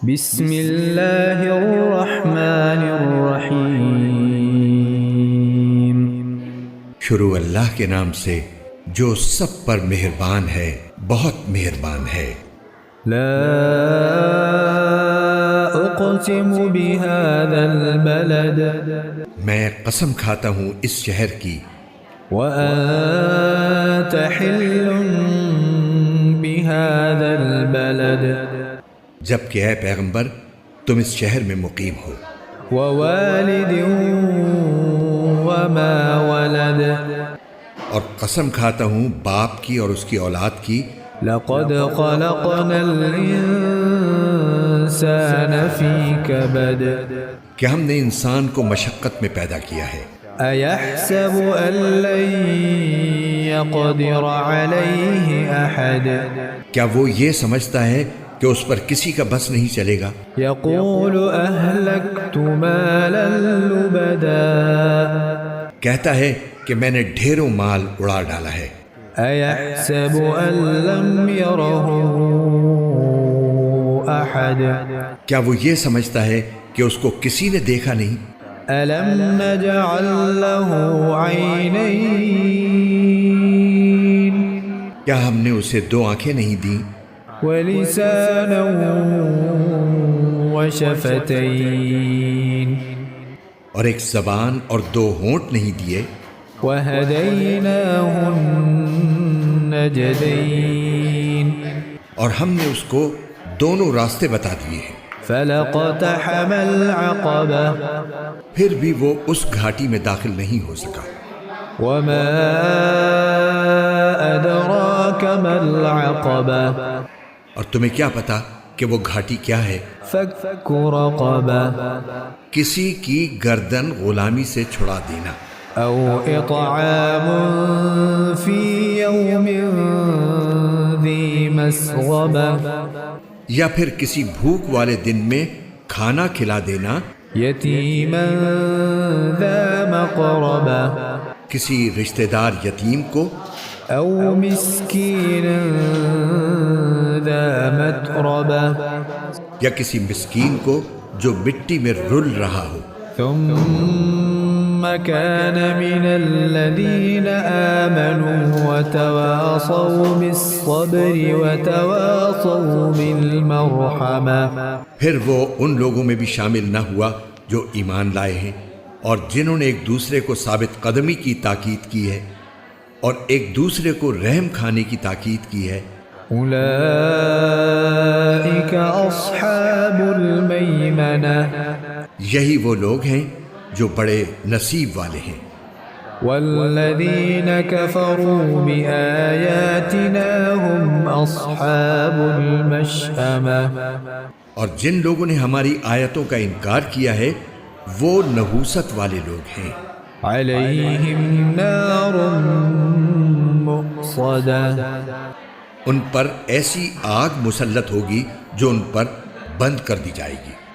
بسم اللہ الرحمن الرحیم۔ شروع اللہ کے نام سے جو سب پر مہربان ہے، بہت مہربان ہے۔ لا اقسم بهذا البلد، میں قسم کھاتا ہوں اس شہر کی، وأنت حل بهذا البلد، جبکہ اے پیغمبر تم اس شہر میں مقیم ہو، ووالد وما ولد، اور قسم کھاتا ہوں باپ کی اور اس کی اولاد کی۔ لقد خلقنا الإنسان في كبد، کہ ہم نے انسان کو مشقت میں پیدا کیا ہے۔ أيحسب أن لن يقدر عليه أحد، کیا وہ یہ سمجھتا ہے کہ اس پر کسی کا بس نہیں چلے گا؟ يقول أهلكت مالا لبدا، کہتا ہے کہ میں نے ڈھیروں مال اڑا ڈالا ہے۔ أيحسب أن لم يره أحد، کیا وہ یہ سمجھتا ہے کہ اس کو کسی نے دیکھا نہیں؟ ألم نجعل له عينين، کیا ہم نے اسے دو آنکھیں نہیں دیں؟ ولسانا وشفتين، اور ایک زبان اور دو ہونٹ نہیں دیے؟ وهديناه النجدين، اور ہم نے اس کو دونوں راستے بتا دیے ہیں۔ فلقتحم العقبة، پھر بھی وہ اس گھاٹی میں داخل نہیں ہو سکا۔ وما أدراك ما العقبة، اور تمہیں کیا پتا کہ وہ گھاٹی کیا ہے؟ فك رقبة، کسی کی گردن غلامی سے چھڑا دینا، أو إطعام في يوم ذي مسغبة، یا پھر کسی بھوک والے دن میں کھانا کھلا دینا، يتيما ذا مقربة، کسی رشتہ دار یتیم کو، أو مسكينا ذا متربة، یا کسی مسکین کو جو مٹی میں رل رہا ہو۔ ثم كان من الذين آمنوا وتواصوا بالصبر وتواصوا بالمرحمة، پھر وہ ان لوگوں میں بھی شامل نہ ہوا جو ایمان لائے ہیں اور جنہوں نے ایک دوسرے کو ثابت قدمی کی تاکید کی ہے اور ایک دوسرے کو رحم کھانے کی تاکید کی ہے۔ أولئك أصحاب الميمنة، یہی وہ لوگ ہیں جو بڑے نصیب والے ہیں۔ والذين كفروا بآياتنا هم أصحاب المشأمة، اور جن لوگوں نے ہماری آیتوں کا انکار کیا ہے وہ نحوست والے لوگ ہیں۔ عليهم نار مؤصدة، ان پر ایسی آگ مسلط ہوگی جو ان پر بند کر دی جائے گی۔